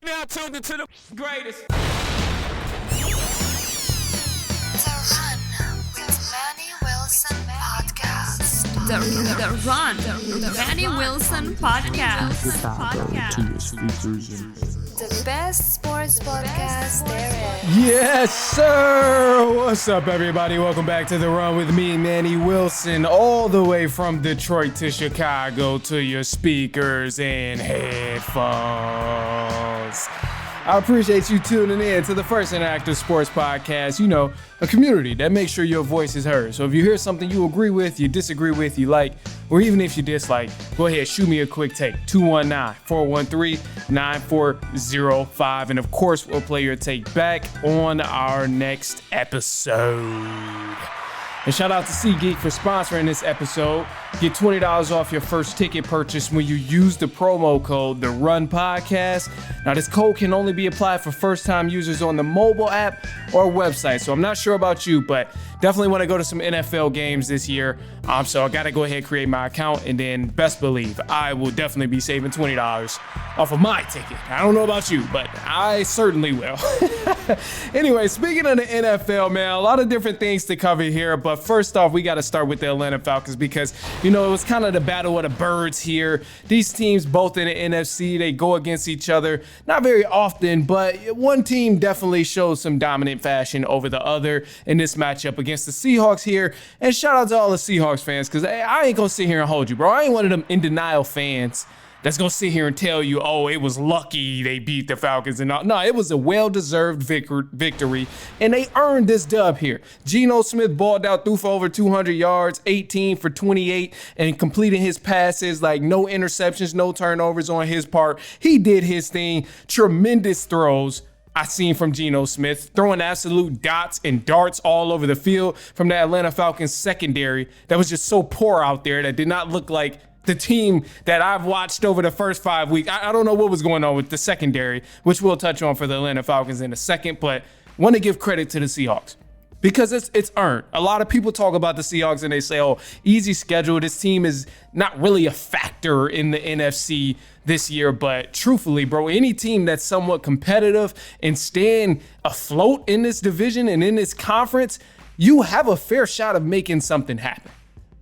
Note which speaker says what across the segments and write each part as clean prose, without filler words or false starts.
Speaker 1: Now tuned into the greatest.
Speaker 2: The Run with Manny Wilson podcast.
Speaker 3: The Run, the Manny Wilson podcast.
Speaker 2: The best sports podcast there is.
Speaker 4: Yes, sir. What's up, everybody? Welcome back to The Run with me, Manny Wilson, all the way from Detroit to Chicago to your speakers and headphones. I appreciate you tuning in to the first interactive sports podcast, a community that makes sure your voice is heard. So if you hear something you agree with, you disagree with, you like, or even if you dislike, go ahead, shoot me a quick take, 219-413-9405. And of course, we'll play your take back on our next episode. And shout out to SeatGeek for sponsoring this episode. Get $20 off your first ticket purchase when you use the promo code The Run Podcast. Now, this code can only be applied for first-time users on the mobile app or website. So I'm not sure about you, but definitely want to go to some NFL games this year. So I got to go ahead and create my account, and then best believe I will definitely be saving $20 off of my ticket. I don't know about you, but I certainly will. Anyway, speaking of the NFL, man, a lot of different things to cover here. But first off, we got to start with the Atlanta Falcons because, it was kind of the battle of the birds here. These teams, both in the NFC, they go against each other. Not very often, but one team definitely shows some dominant fashion over the other in this matchup against the Seahawks here. And shout out to all the Seahawks fans, because I ain't going to sit here and hold you, bro. I ain't one of them in denial fans that's going to sit here and tell you, oh, it was lucky they beat the Falcons and all. No, it was a well-deserved victory, and they earned this dub here. Geno Smith balled out, threw for over 200 yards, 18 for 28, and completing his passes, like no interceptions, no turnovers on his part. He did his thing. Tremendous throws I seen from Geno Smith, throwing absolute dots and darts all over the field from the Atlanta Falcons secondary that was just so poor out there that did not look like the team that I've watched over the first 5 weeks. I don't know what was going on with the secondary, which we'll touch on for the Atlanta Falcons in a second, but want to give credit to the Seahawks because it's earned. A lot of people talk about the Seahawks and they say, oh, easy schedule. This team is not really a factor in the NFC this year, but truthfully, bro, any team that's somewhat competitive and staying afloat in this division and in this conference, you have a fair shot of making something happen.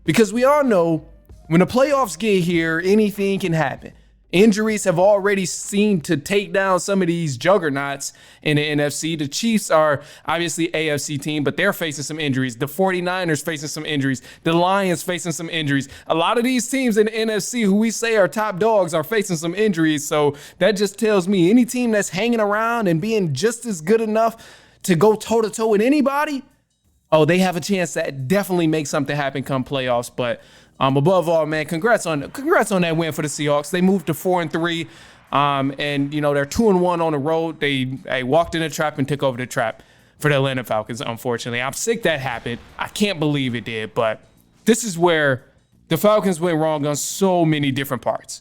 Speaker 4: Because we all know when the playoffs get here, anything can happen. Injuries have already seemed to take down some of these juggernauts in the NFC. The Chiefs are obviously AFC team, but they're facing some injuries. The 49ers facing some injuries. The Lions facing some injuries. A lot of these teams in the NFC who we say are top dogs are facing some injuries. So that just tells me any team that's hanging around and being just as good enough to go toe-to-toe with anybody, oh, they have a chance to definitely make something happen come playoffs. But above all, man, congrats on that win for the Seahawks. They moved to 4-3, and they're 2-1 on the road. They walked in the trap and took over the trap for the Atlanta Falcons. Unfortunately, I'm sick that happened. I can't believe it did, but this is where the Falcons went wrong on so many different parts.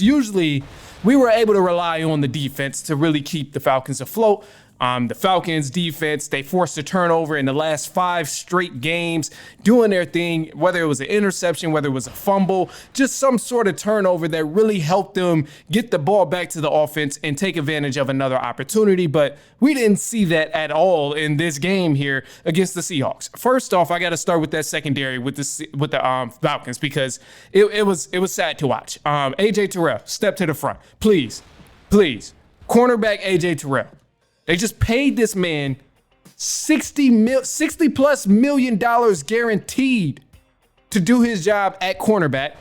Speaker 4: Usually, we were able to rely on the defense to really keep the Falcons afloat. The Falcons defense, they forced a turnover in the last 5 straight games, doing their thing, whether it was an interception, whether it was a fumble, just some sort of turnover that really helped them get the ball back to the offense and take advantage of another opportunity. But we didn't see that at all in this game here against the Seahawks. First off, I got to start with that secondary with the Falcons because it was sad to watch. AJ Terrell, step to the front, please. Cornerback AJ Terrell. They just paid this man $60+ million guaranteed to do his job at cornerback.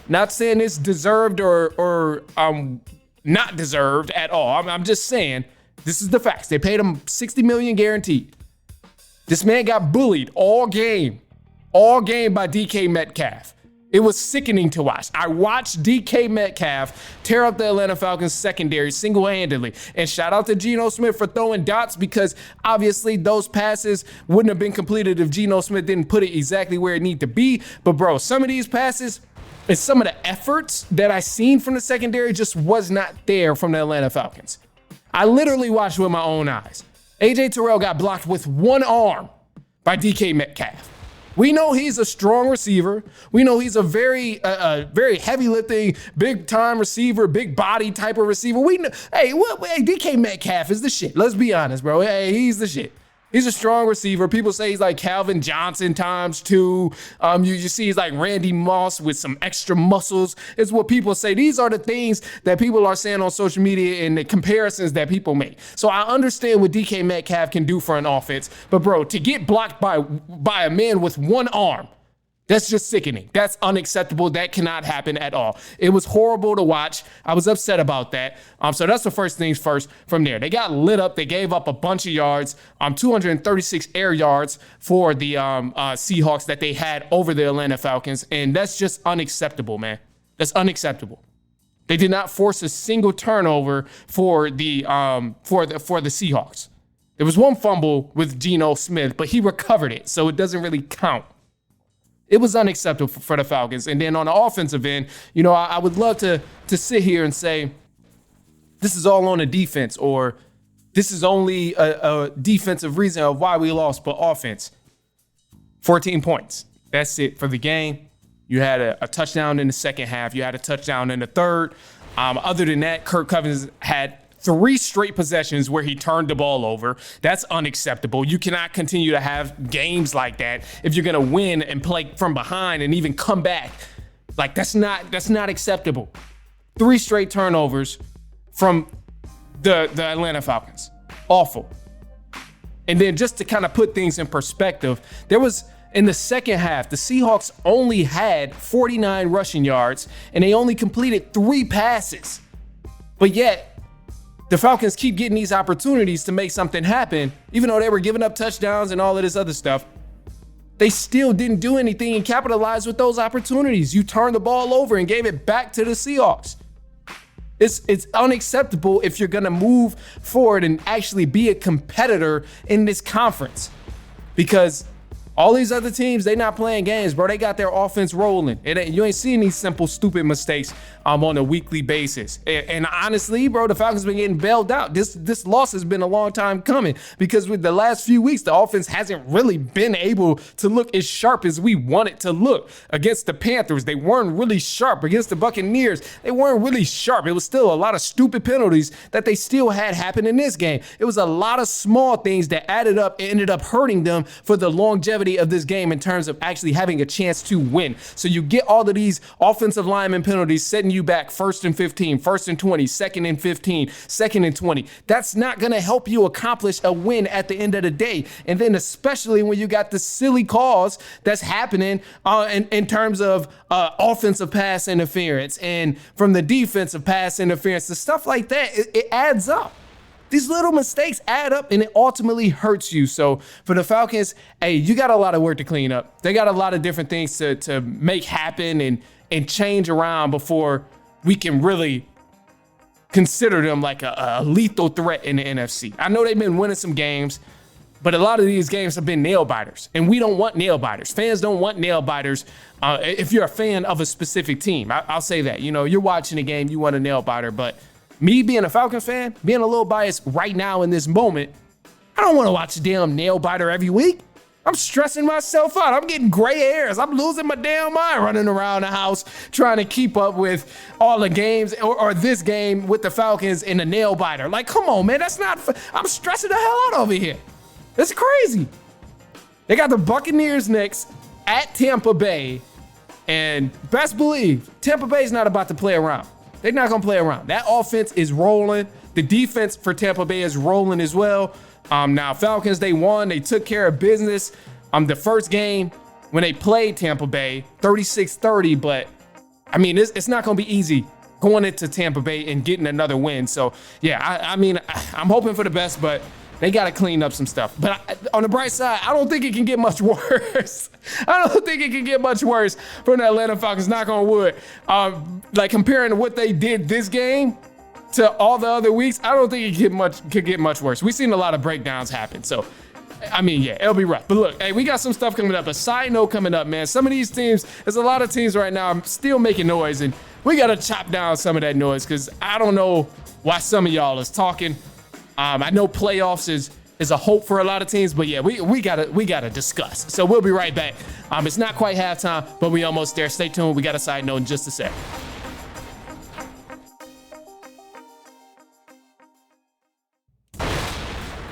Speaker 4: Not saying it's deserved or not deserved at all. I'm just saying this is the facts. They paid him $60 million guaranteed. This man got bullied all game by DK Metcalf. It was sickening to watch. I watched DK Metcalf tear up the Atlanta Falcons secondary single-handedly. And shout out to Geno Smith for throwing dots because obviously those passes wouldn't have been completed if Geno Smith didn't put it exactly where it needed to be. But bro, some of these passes and some of the efforts that I seen from the secondary just was not there from the Atlanta Falcons. I literally watched with my own eyes. AJ Terrell got blocked with one arm by DK Metcalf. We know he's a strong receiver. We know he's a very heavy lifting, big time receiver, big body type of receiver. We know, hey, DK Metcalf is the shit. Let's be honest, bro. Hey, he's the shit. He's a strong receiver. People say he's like Calvin Johnson times 2. You see he's like Randy Moss with some extra muscles. It's what people say. These are the things that people are saying on social media and the comparisons that people make. So I understand what DK Metcalf can do for an offense. But bro, to get blocked by a man with one arm, that's just sickening. That's unacceptable. That cannot happen at all. It was horrible to watch. I was upset about that. So that's the first things first from there. They got lit up. They gave up a bunch of yards, 236 air yards for the Seahawks that they had over the Atlanta Falcons. And that's just unacceptable, man. That's unacceptable. They did not force a single turnover for the Seahawks. There was one fumble with Geno Smith, but he recovered it, so it doesn't really count. It was unacceptable for the Falcons. And then on the offensive end, I would love to sit here and say, this is all on the defense, or this is only a defensive reason of why we lost, but offense, 14 points. That's it for the game. You had a touchdown in the second half. You had a touchdown in the third. Other than that, Kirk Cousins had 3 straight possessions where he turned the ball over. That's unacceptable. You cannot continue to have games like that if you're going to win and play from behind and even come back. Like, that's not acceptable. 3 straight turnovers from the Atlanta Falcons. Awful. And then just to kind of put things in perspective, there was, in the second half, the Seahawks only had 49 rushing yards and they only completed 3 passes. But yet, the Falcons keep getting these opportunities to make something happen, even though they were giving up touchdowns and all of this other stuff. They still didn't do anything and capitalize with those opportunities. You turned the ball over and gave it back to the Seahawks. It's unacceptable if you're going to move forward and actually be a competitor in this conference, because all these other teams, they not playing games, bro. They got their offense rolling. You ain't seeing these simple, stupid mistakes on a weekly basis. And honestly, bro, the Falcons been getting bailed out. This loss has been a long time coming, because with the last few weeks, the offense hasn't really been able to look as sharp as we want it to look. Against the Panthers, they weren't really sharp. Against the Buccaneers, they weren't really sharp. It was still a lot of stupid penalties that they still had happen in this game. It was a lot of small things that added up and ended up hurting them for the longevity of this game in terms of actually having a chance to win. So you get all of these offensive lineman penalties setting you back 1st and 15, 1st and 20, 2nd and 15, 2nd and 20. That's not going to help you accomplish a win at the end of the day. And then especially when you got the silly calls that's happening in terms of offensive pass interference and from the defensive pass interference, the stuff like that, it adds up. These little mistakes add up and it ultimately hurts you. So for the Falcons, hey, you got a lot of work to clean up. They got a lot of different things to make happen and change around before we can really consider them like a lethal threat in the NFC. I know they've been winning some games, but a lot of these games have been nail biters, and we don't want nail biters. Fans don't want nail biters. If you're a fan of a specific team, I'll say that. You're watching a game, you want a nail biter, but me being a Falcons fan, being a little biased right now in this moment, I don't want to watch a damn nail biter every week. I'm stressing myself out. I'm getting gray hairs. I'm losing my damn mind running around the house trying to keep up with all the games or this game with the Falcons in a nail biter. Like, come on, man. That's not, I'm stressing the hell out over here. It's crazy. They got the Buccaneers next at Tampa Bay. And best believe, Tampa Bay's not about to play around. They're not going to play around. That offense is rolling. The defense for Tampa Bay is rolling as well. Now, Falcons, they won. They took care of business. The first game when they played Tampa Bay, 36-30. But, I mean, it's not going to be easy going into Tampa Bay and getting another win. So, yeah, I'm hoping for the best, but they got to clean up some stuff. But on the bright side, I don't think it can get much worse. I don't think it can get much worse from the Atlanta Falcons, knock on wood. Like comparing to what they did this game to all the other weeks, I don't think it could get much worse. We've seen a lot of breakdowns happen. So, I mean, yeah, it'll be rough. But look, hey, we got some stuff coming up. A side note coming up, man. Some of these teams, there's a lot of teams right now still making noise, and we got to chop down some of that noise because I don't know why some of y'all is talking. I know playoffs is is a hope for a lot of teams. But yeah, we gotta discuss. So we'll be right back. It's not quite halftime, but we almost there. Stay tuned. We got a side note in just a sec.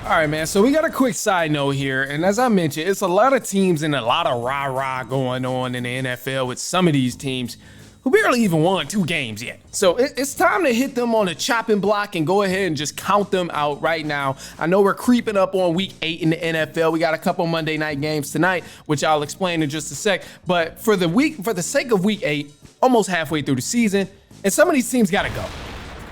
Speaker 4: All right, man, so we got a quick side note here, and as I mentioned, it's a lot of teams and a lot of rah-rah going on in the NFL with some of these teams who barely even won 2 games yet. So it's time to hit them on a chopping block and go ahead and just count them out right now. I know we're creeping up on week 8 in the NFL. We got a couple Monday night games tonight, which I'll explain in just a sec. But for the sake of week 8, almost halfway through the season, and some of these teams gotta go.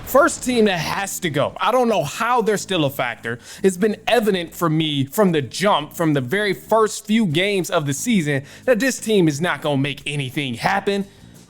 Speaker 4: First team that has to go. I don't know how they're still a factor. It's been evident for me from the jump, from the very first few games of the season, that this team is not going to make anything happen.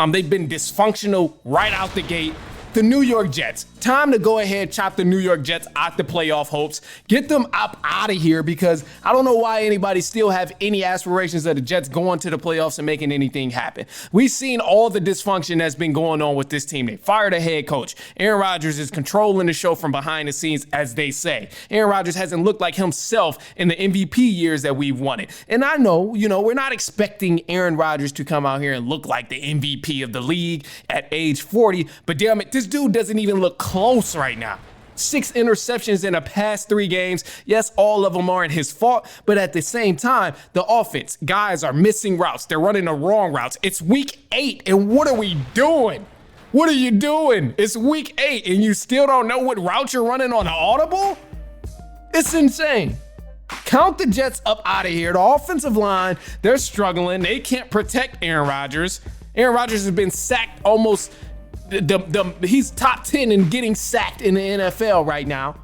Speaker 4: They've been dysfunctional right out the gate. The New York Jets. Time to go ahead, chop the New York Jets out the playoff hopes. Get them up out of here, because I don't know why anybody still have any aspirations of the Jets going to the playoffs and making anything happen. We've seen all the dysfunction that's been going on with this team. They fired a head coach. Aaron Rodgers is controlling the show from behind the scenes, as they say. Aaron Rodgers hasn't looked like himself in the MVP years that we've won it. And I know, we're not expecting Aaron Rodgers to come out here and look like the MVP of the league at age 40, but damn it, this dude doesn't even look close right now. 6 interceptions in the past 3 games. Yes, all of them aren't his fault, but at the same time, the offense, guys are missing routes. They're running the wrong routes. It's week 8, and what are we doing? What are you doing? It's week 8, and you still don't know what route you're running on the audible? It's insane. Count the Jets up out of here. The offensive line, they're struggling. They can't protect Aaron Rodgers. Aaron Rodgers has been sacked almost. He's top 10 in getting sacked in the NFL right now.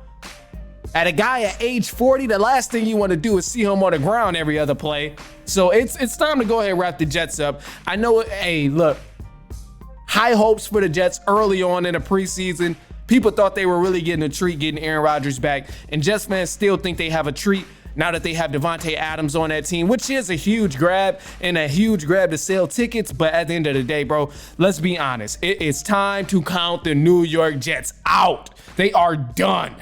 Speaker 4: At a guy at age 40, the last thing you want to do is see him on the ground every other play. So it's time to go ahead and wrap the Jets up. I know, hey, look, high hopes for the Jets early on in the preseason. People thought they were really getting a treat getting Aaron Rodgers back, and Jets fans still think they have a treat now that they have Devontae Adams on that team, which is a huge grab and a huge grab to sell tickets. But at the end of the day, bro, let's be honest. It is time to count the New York Jets out. They are done.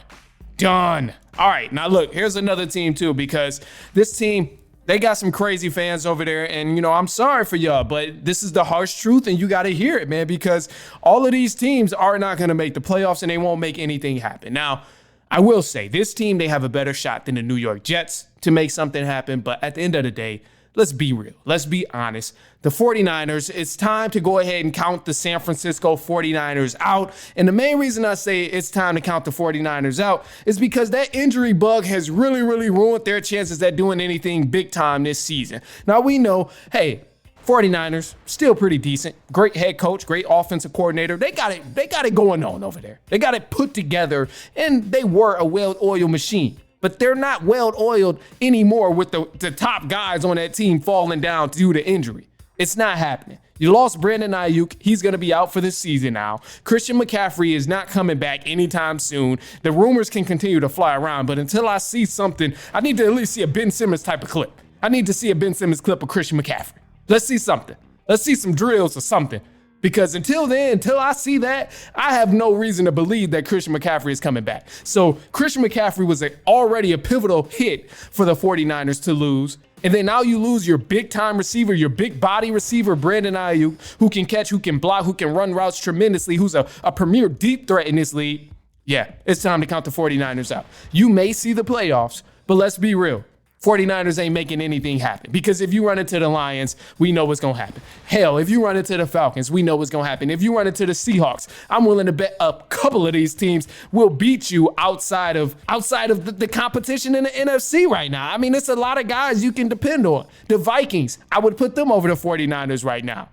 Speaker 4: Done. All right, now look, here's another team too, because this team, they got some crazy fans over there, and I'm sorry for y'all, but this is the harsh truth, and you got to hear it, man, because all of these teams are not going to make the playoffs, and they won't make anything happen. Now, I will say, this team, they have a better shot than the New York Jets to make something happen. But at the end of the day, let's be real. Let's be honest. The 49ers, it's time to go ahead and count the San Francisco 49ers out. And the main reason I say it's time to count the 49ers out is because that injury bug has really, really ruined their chances at doing anything big time this season. Now, we know, hey, 49ers, still pretty decent. Great head coach, great offensive coordinator. They got it going on over there. They got it put together, and they were a well-oiled machine. But they're not well-oiled anymore with the top guys on that team falling down due to injury. It's not happening. You lost Brandon Ayuk. He's going to be out for this season now. Christian McCaffrey is not coming back anytime soon. The rumors can continue to fly around, but until I see something, I need to at least see a Ben Simmons type of clip. I need to see a Ben Simmons clip of Christian McCaffrey. Let's see something. Let's see some drills or something. Because until then, until I see that, I have no reason to believe that Christian McCaffrey is coming back. So Christian McCaffrey was already a pivotal hit for the 49ers to lose. And then now you lose your big time receiver, your big body receiver, Brandon Ayuk, who can catch, who can block, who can run routes tremendously, who's a premier deep threat in this league. Yeah, it's time to count the 49ers out. You may see the playoffs, but let's be real. 49ers ain't making anything happen, because if you run into the Lions, we know what's going to happen. Hell, if you run into the Falcons, we know what's going to happen. If you run into the Seahawks, I'm willing to bet a couple of these teams will beat you outside of the competition in the NFC right now. I mean, it's a lot of guys you can depend on. The Vikings, I would put them over the 49ers right now.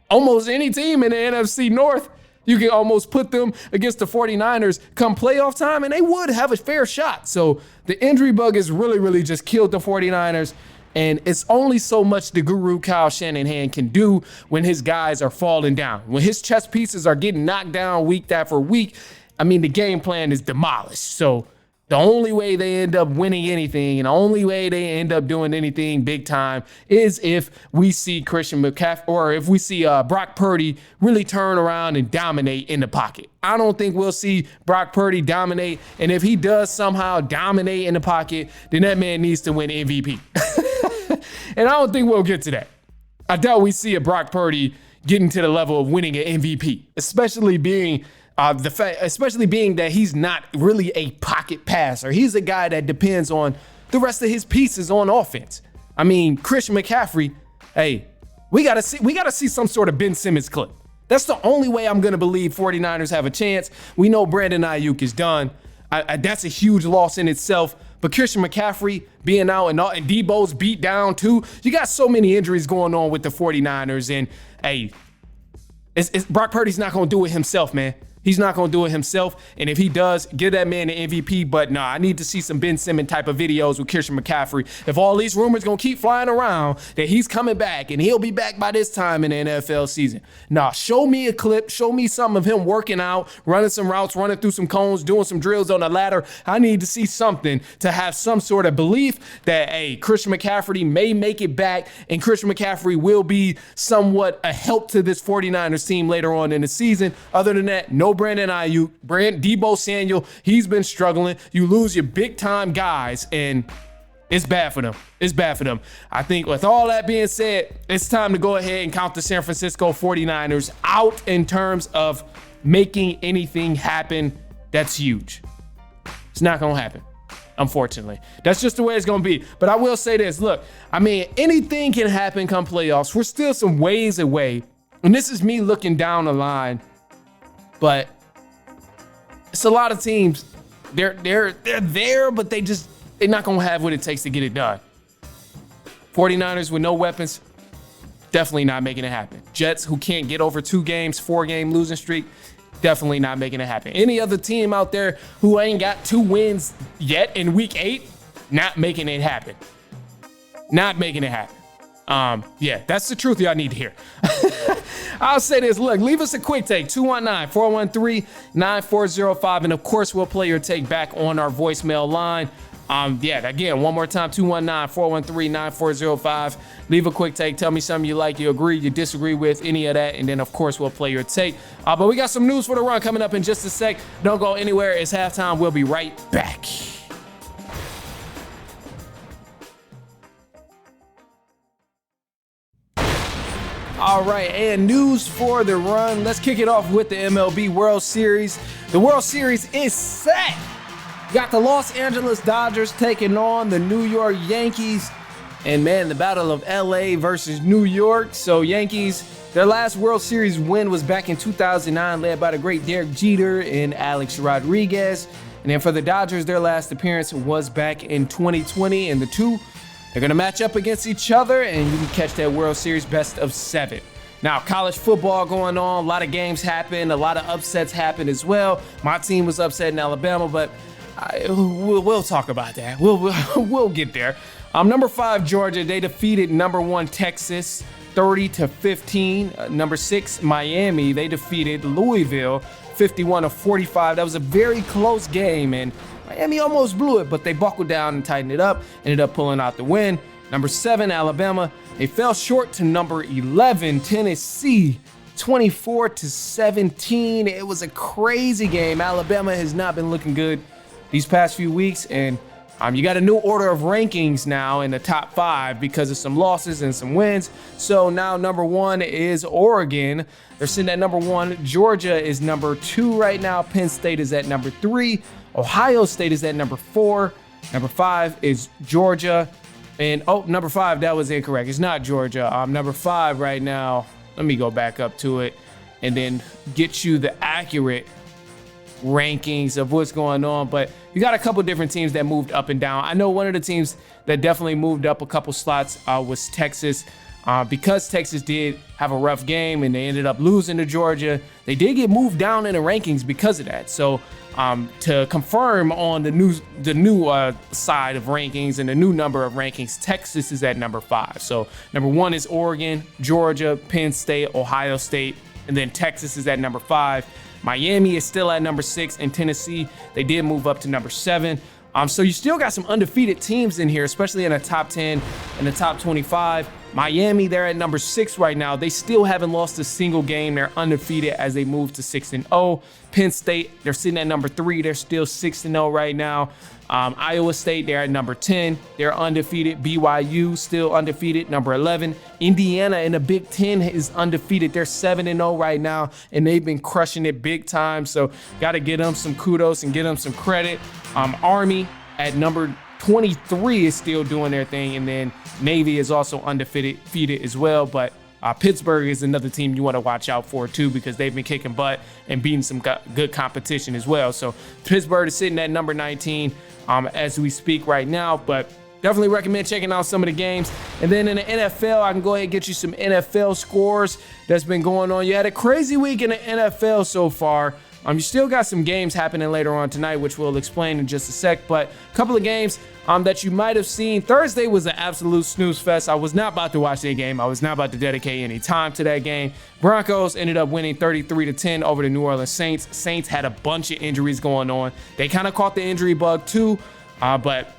Speaker 4: Almost any team in the NFC North, you can almost put them against the 49ers come playoff time, and they would have a fair shot. So the injury bug has really, really just killed the 49ers, and it's only so much the guru Kyle Shanahan can do when his guys are falling down. When his chess pieces are getting knocked down week after week, I mean, the game plan is demolished. So The only way they end up winning anything and the only way they end up doing anything big time is if we see Christian McCaffrey or if we see Brock Purdy really turn around and dominate in the pocket. I don't think we'll see Brock Purdy dominate. And if he does somehow dominate in the pocket, then that man needs to win MVP. And I don't think we'll get to that. I doubt we see a Brock Purdy getting to the level of winning an MVP, especially being that he's not really a pocket passer. He's a guy that depends on the rest of his pieces on offense. I mean, Christian McCaffrey, hey, we gotta see some sort of Ben Simmons clip. That's the only way I'm gonna believe 49ers have a chance. We know Brandon Ayuk is done. That's a huge loss in itself. But Christian McCaffrey being out and Debo's beat down too. You got so many injuries going on with the 49ers. And hey, Brock Purdy's not gonna do it himself, man. He's not going to do it himself. And if he does, give that man the MVP. But nah, I need to see some Ben Simmons type of videos with Christian McCaffrey. If all these rumors going to keep flying around that he's coming back and he'll be back by this time in the NFL season. Nah, show me a clip. Show me some of him working out, running some routes, running through some cones, doing some drills on the ladder. I need to see something to have some sort of belief that, hey, Christian McCaffrey may make it back and Christian McCaffrey will be somewhat a help to this 49ers team later on in the season. Other than that, no Brandon Ayuk, Debo Samuel, he's been struggling. You lose your big time guys and it's bad for them. It's bad for them. I think with all that being said, it's time to go ahead and count the San Francisco 49ers out in terms of making anything happen. That's huge. It's not going to happen, unfortunately. That's just the way it's going to be. But I will say this. Look, I mean, anything can happen come playoffs. We're still some ways away. And this is me looking down the line. But it's a lot of teams. They're there, but they're not gonna have what it takes to get it done. 49ers with no weapons, definitely not making it happen. Jets who can't get over 4-game losing streak, definitely not making it happen. Any other team out there who ain't got 2 wins yet in week 8, not making it happen. Not making it happen. Yeah, that's the truth y'all need to hear. I'll say this. Look, leave us a quick take. 219-413-9405. And of course, we'll play your take back on our voicemail line. Yeah, again, one more time, 219-413-9405. Leave a quick take. Tell me something you like, you agree, you disagree with, any of that. And then, of course, we'll play your take. But we got some news for the run coming up in just a sec. Don't go anywhere. It's halftime. We'll be right back. All right, and news for the run. Let's kick it off with the MLB World Series. The World Series is set. Got the Los Angeles Dodgers taking on the New York Yankees. And man, the battle of LA versus New York. So Yankees, their last World Series win was back in 2009, led by the great Derek Jeter and Alex Rodriguez. And then for the Dodgers, their last appearance was back in 2020. And the two, they're going to match up against each other, and you can catch that World Series best of 7. Now, college football going on. A lot of games happen. A lot of upsets happen as well. My team was upset in Alabama, but we'll talk about that. We'll get there. Number 5, Georgia, they defeated number 1, Texas, 30-15. Number 6, Miami, they defeated Louisville, 51-45. That was a very close game, and Miami almost blew it, but they buckled down and tightened it up, ended up pulling out the win. Number 7, Alabama, they fell short to number 11, Tennessee, 24-17. It was a crazy game. Alabama has not been looking good these past few weeks, and you got a new order of rankings now in the top 5 because of some losses and some wins. So now number 1 is Oregon. They're sitting at number 1. Georgia is number 2 right now. Penn State is at number 3. Ohio State is at number 4. Number 5 is Georgia. And number 5, that was incorrect. It's not Georgia. Number 5 right now. Let me go back up to it and then get you the accurate rankings of what's going on. But you got a couple different teams that moved up and down. I know one of the teams that definitely moved up a couple slots was Texas. Because Texas did have a rough game and they ended up losing to Georgia, they did get moved down in the rankings because of that. So to confirm on the new side of rankings and the new number of rankings, Texas is at number 5. So number 1 is Oregon, Georgia, Penn State, Ohio State, and then Texas is at number 5. Miami is still at number 6, and Tennessee, they did move up to number 7. So you still got some undefeated teams in here, especially in the top 10 and the top 25. Miami, they're at number 6 right now. They still haven't lost a single game. They're undefeated as they move to 6-0. Penn State, they're sitting at number 3. They're still 6-0 right now. Iowa State, they're at number 10. They're undefeated. BYU, still undefeated, number 11. Indiana in the Big Ten is undefeated. They're 7-0 right now, and they've been crushing it big time. So got to give them some kudos and give them some credit. Army at number 23 is still doing their thing, and then Navy is also undefeated as well. But Pittsburgh is another team you want to watch out for too, because they've been kicking butt and beating some good competition as well. So Pittsburgh is sitting at number 19 as we speak right now, but definitely recommend checking out some of the games. And then in the NFL, I can go ahead and get you some NFL scores that's been going on. You had a crazy week in the NFL so far. You still got some games happening later on tonight, which we'll explain in just a sec. But a couple of games that you might have seen. Thursday was an absolute snooze fest. I was not about to watch that game. I was not about to dedicate any time to that game. Broncos ended up winning 33-10 over the New Orleans Saints. Saints had a bunch of injuries going on. They kind of caught the injury bug too, but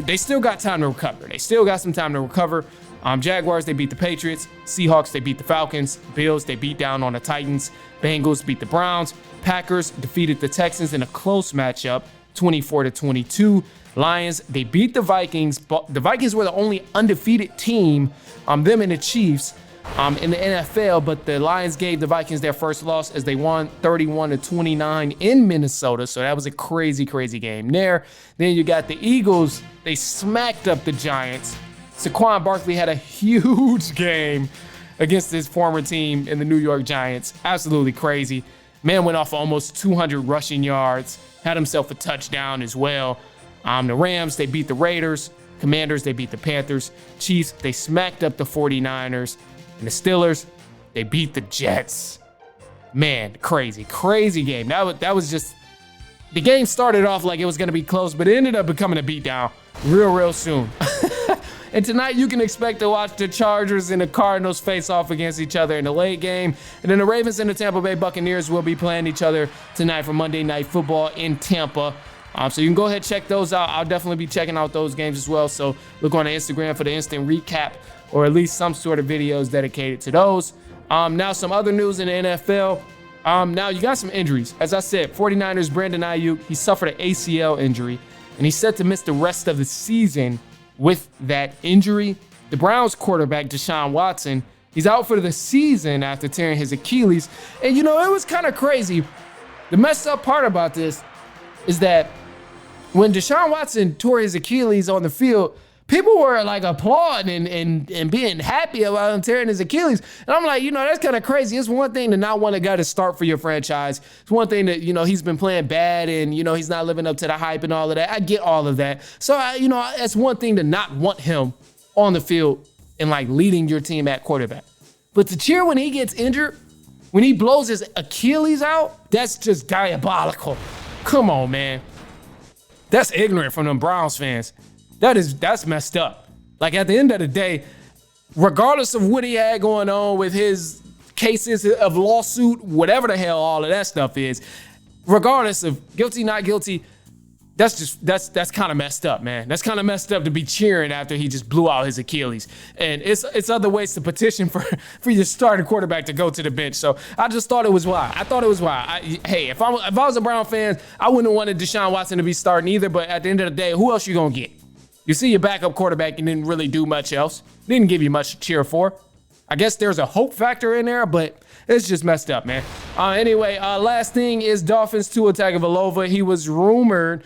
Speaker 4: they still got time to recover. They still got some time to recover. Jaguars, they beat the Patriots. Seahawks, they beat the Falcons. Bills, they beat down on the Titans. Bengals beat the Browns. Packers defeated the Texans in a close matchup, 24-22. Lions, they beat the Vikings. The Vikings were the only undefeated team, them and the Chiefs, in the NFL, but the Lions gave the Vikings their first loss as they won 31-29 in Minnesota. So that was a crazy, crazy game there. Then you got the Eagles. They smacked up the Giants. Saquon Barkley had a huge game against his former team in the New York Giants. Absolutely crazy. Man went off almost 200 rushing yards, had himself a touchdown as well. The Rams, they beat the Raiders. Commanders, they beat the Panthers. Chiefs, they smacked up the 49ers. And the Steelers, they beat the Jets. Man, crazy, crazy game. That was just, the game started off like it was going to be close, but it ended up becoming a beatdown real soon. And tonight you can expect to watch the Chargers and the Cardinals face off against each other in the late game. And then the Ravens and the Tampa Bay Buccaneers will be playing each other tonight for Monday Night Football in Tampa. So you can go ahead and check those out. I'll definitely be checking out those games as well. So look on the Instagram for the instant recap, or at least some sort of videos dedicated to those. Now some other news in the NFL. Now you got some injuries. As I said, 49ers Brandon Ayuk, he suffered an ACL injury, and he's set to miss the rest of the season with that injury. The Browns quarterback, Deshaun Watson, he's out for the season after tearing his Achilles. And you know, it was kind of crazy. The messed up part about this is that when Deshaun Watson tore his Achilles on the field, people were like applauding and being happy about him tearing his Achilles. And I'm like, you know, that's kind of crazy. It's one thing to not want a guy to start for your franchise. It's one thing that, you know, he's been playing bad and, you know, he's not living up to the hype and all of that. I get all of that. So, you know, that's one thing to not want him on the field and like leading your team at quarterback. But to cheer when he gets injured, when he blows his Achilles out, that's just diabolical. Come on, man. That's ignorant from them Browns fans. That's messed up. Like, at the end of the day, regardless of what he had going on with his cases of lawsuit, whatever the hell all of that stuff is, regardless of guilty, not guilty, that's kind of messed up, man. That's kind of messed up to be cheering after he just blew out his Achilles. And it's other ways to petition for your starting quarterback to go to the bench. So I just thought it was wild. Hey, if I was a Brown fan, I wouldn't have wanted Deshaun Watson to be starting either. But at the end of the day, who else you gonna get? You see your backup quarterback and didn't really do much else. Didn't give you much to cheer for. I guess there's a hope factor in there, but it's just messed up, man. Anyway, last thing is Dolphins Tua Tagovailoa. He was rumored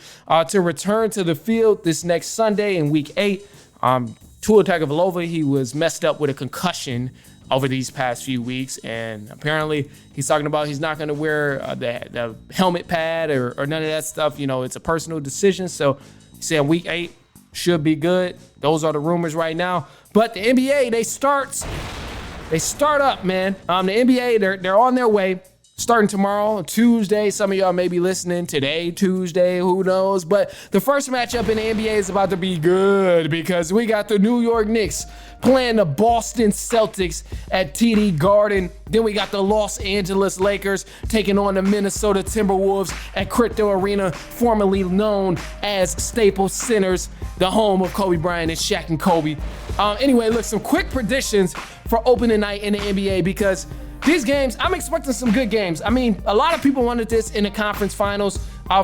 Speaker 4: to return to the field this next Sunday in Week 8. Tua Tagovailoa, he was messed up with a concussion over these past few weeks, and apparently he's talking about he's not going to wear the helmet pad or none of that stuff. You know, it's a personal decision. So he said Week 8 should be good. Those are the rumors right now. But the NBA, they start up, man. The NBA, they're on their way. starting tomorrow, Tuesday. Some of y'all may be listening today, Tuesday, who knows. But the first matchup in the NBA is about to be good because we got the New York Knicks playing the Boston Celtics at TD Garden. Then we got the Los Angeles Lakers taking on the Minnesota Timberwolves at Crypto Arena, formerly known as Staples Centers, the home of Kobe Bryant and Shaq and Kobe. Anyway, look, some quick predictions for opening night in the NBA because these games, I'm expecting some good games. I mean, a lot of people wanted this in the conference finals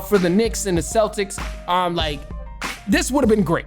Speaker 4: for the Knicks and the Celtics. This would have been great.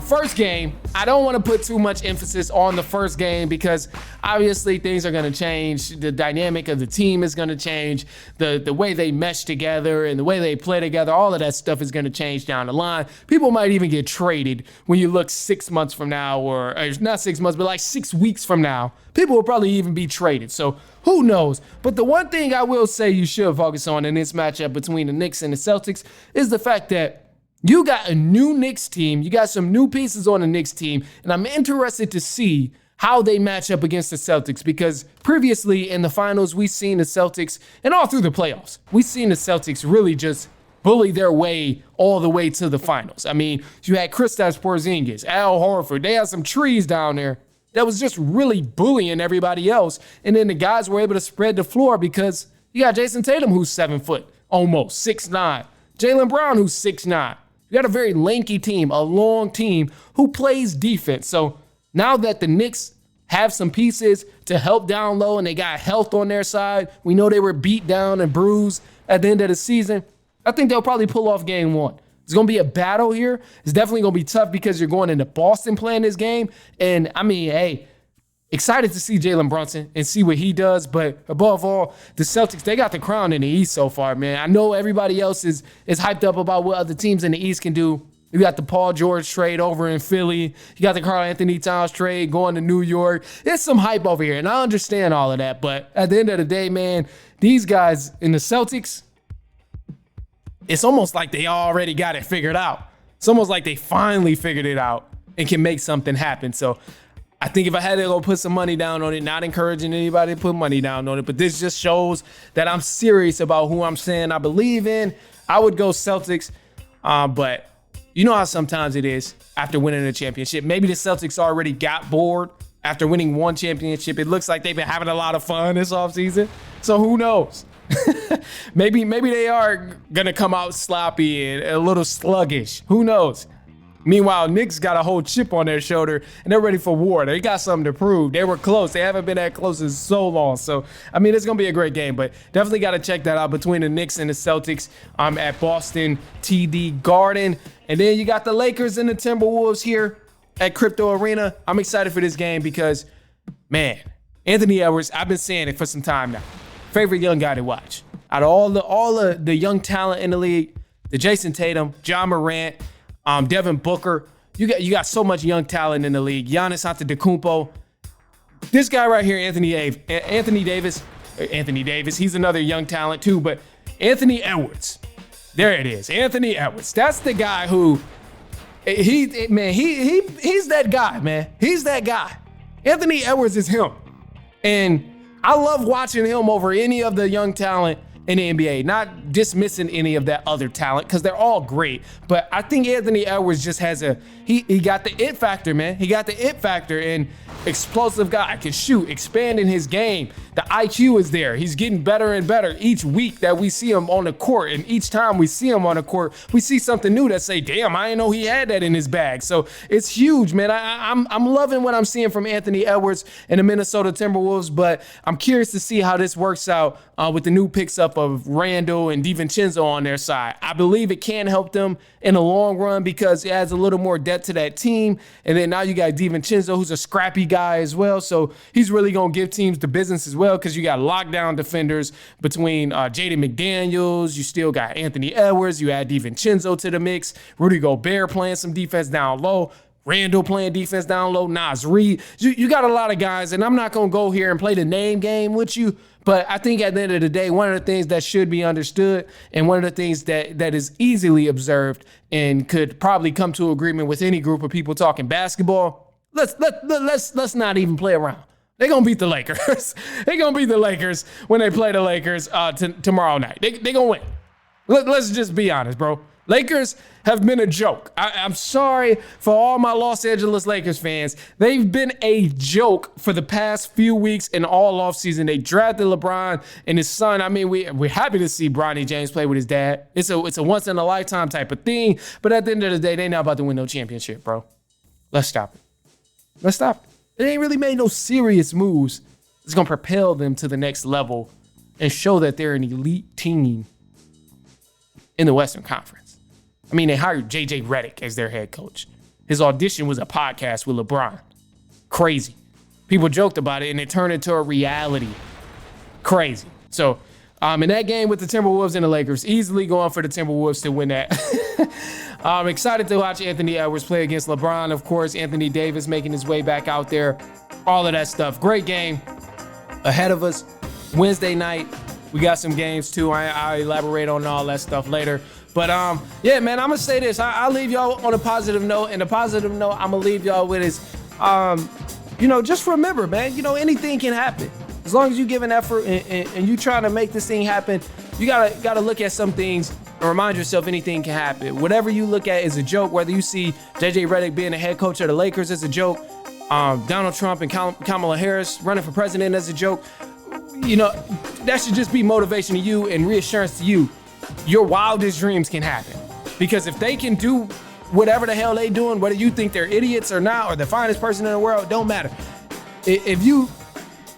Speaker 4: First game, I don't want to put too much emphasis on the first game because obviously things are going to change. The dynamic of the team is going to change. The way they mesh together and the way they play together, all of that stuff is going to change down the line. People might even get traded when you look 6 months from now, or not 6 months, but like 6 weeks from now. People will probably even be traded. So who knows? But the one thing I will say you should focus on in this matchup between the Knicks and the Celtics is the fact that you got a new Knicks team. You got some new pieces on the Knicks team. And I'm interested to see how they match up against the Celtics because previously in the finals, we've seen the Celtics, and all through the playoffs, we've seen the Celtics really just bully their way all the way to the finals. I mean, you had Kristaps Porzingis, Al Horford. They had some trees down there that was just really bullying everybody else. And then the guys were able to spread the floor because you got Jason Tatum, who's 7 foot, almost 6'9". Jaylen Brown, who's 6'9". You got a very lanky team, a long team who plays defense. So now that the Knicks have some pieces to help down low and they got health on their side, we know they were beat down and bruised at the end of the season. I think they'll probably pull off game one. It's going to be a battle here. It's definitely going to be tough because you're going into Boston playing this game. And I mean, hey, excited to see Jalen Brunson and see what he does. But above all, the Celtics, they got the crown in the East so far, man. I know everybody else is hyped up about what other teams in the East can do. You got the Paul George trade over in Philly. You got the Karl Anthony Towns trade going to New York. There's some hype over here, and I understand all of that. But at the end of the day, man, these guys in the Celtics, it's almost like they already got it figured out. It's almost like they finally figured it out and can make something happen. So I think if I had to go put some money down on it, not encouraging anybody to put money down on it, but this just shows that I'm serious about who I'm saying I believe in. I would go Celtics, but you know how sometimes it is after winning a championship. Maybe the Celtics already got bored after winning one championship. It looks like they've been having a lot of fun this offseason. So who knows? maybe they are going to come out sloppy and a little sluggish. Who knows? Meanwhile, Knicks got a whole chip on their shoulder, and they're ready for war. They got something to prove. They were close. They haven't been that close in so long. So, I mean, it's going to be a great game, but definitely got to check that out between the Knicks and the Celtics at Boston TD Garden. And then you got the Lakers and the Timberwolves here at Crypto Arena. I'm excited for this game because, man, Anthony Edwards, I've been saying it for some time now. Favorite young guy to watch. Out of all the young talent in the league, the Jason Tatum, John Morant, Devin Booker, you got so much young talent in the league. Giannis Antetokounmpo. This guy right here, Anthony Davis, he's another young talent too, but Anthony Edwards. There it is. Anthony Edwards. That's the guy who he's that guy, man. He's that guy. Anthony Edwards is him. And I love watching him over any of the young talent in the NBA, not dismissing any of that other talent because they're all great. But I think Anthony Edwards just has he got the it factor, man. He got the it factor, and explosive guy, can shoot, expanding his game. The IQ is there. He's getting better and better each week that we see him on the court. And each time we see him on the court, we see something new that say, damn, I didn't know he had that in his bag. So it's huge, man. I'm loving what I'm seeing from Anthony Edwards and the Minnesota Timberwolves, but I'm curious to see how this works out with the new picks up of Randall and DiVincenzo on their side. I believe it can help them in the long run because it adds a little more depth to that team. And then now you got DiVincenzo, who's a scrappy guy as well. So he's really going to give teams the business as well because you got lockdown defenders between Jaden McDaniels. You still got Anthony Edwards. You add DiVincenzo to the mix. Rudy Gobert playing some defense down low. Randall playing defense down low. Nas Reed. You got a lot of guys, and I'm not going to go here and play the name game with you. But I think at the end of the day, one of the things that should be understood and one of the things that is easily observed and could probably come to agreement with any group of people talking basketball, let's not even play around. They're going to beat the Lakers. They're going to beat the Lakers when they play the Lakers tomorrow night. They're going to win. Let's just be honest, bro. Lakers have been a joke. I'm sorry for all my Los Angeles Lakers fans. They've been a joke for the past few weeks and all offseason. They drafted LeBron and his son. I mean, we're happy to see Bronny James play with his dad. It's a once-in-a-lifetime type of thing. But at the end of the day, they're not about to win no championship, bro. Let's stop it. Let's stop it. They ain't really made no serious moves that's going to propel them to the next level and show that they're an elite team in the Western Conference. I mean, they hired J.J. Redick as their head coach. His audition was a podcast with LeBron. Crazy. People joked about it, and it turned into a reality. Crazy. So, in that game with the Timberwolves and the Lakers, easily going for the Timberwolves to win that. I'm excited to watch Anthony Edwards play against LeBron. Of course, Anthony Davis making his way back out there. All of that stuff. Great game ahead of us. Wednesday night, we got some games, too. I'll elaborate on all that stuff later. But, yeah, man, I'm going to say this. I'll leave y'all on a positive note. And the positive note I'm going to leave y'all with is, just remember, man, anything can happen. As long as you give an effort and you trying to make this thing happen, you gotta look at some things and remind yourself anything can happen. Whatever you look at is a joke, whether you see J.J. Redick being the head coach of the Lakers as a joke, Donald Trump and Kamala Harris running for president as a joke, that should just be motivation to you and reassurance to you. Your wildest dreams can happen. Because if they can do whatever the hell they doing, whether you think they're idiots or not, or the finest person in the world, don't matter. If you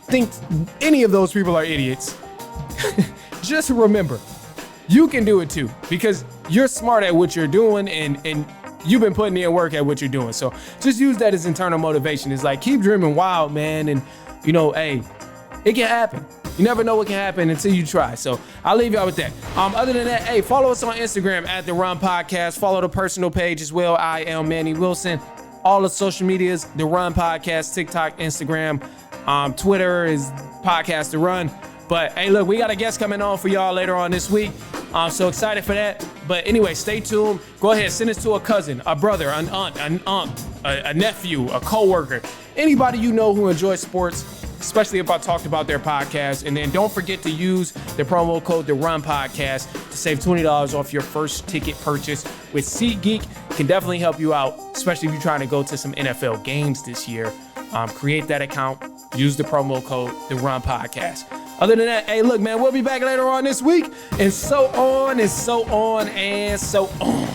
Speaker 4: think any of those people are idiots, just remember, you can do it too. Because you're smart at what you're doing and you've been putting in work at what you're doing. So just use that as internal motivation. It's like, keep dreaming wild, man. And, hey, it can happen. You never know what can happen until you try. So I'll leave y'all with that. Other than that, hey, follow us on Instagram at The Run Podcast. Follow the personal page as well. I am Manny Wilson. All the social medias, The Run Podcast, TikTok, Instagram, Twitter is Podcast The Run. But hey, look, we got a guest coming on for y'all later on this week. I'm so excited for that. But anyway, stay tuned. Go ahead, send this to a cousin, a brother, an aunt, a nephew, a coworker, anybody you know who enjoys sports, especially if I talked about their podcast. And then don't forget to use the promo code The Run Podcast to save $20 off your first ticket purchase with SeatGeek. Can definitely help you out, especially if you're trying to go to some NFL games this year. Create that account, use the promo code The Run Podcast. Other than that, hey, look, man, we'll be back later on this week, and so on and so on and so on.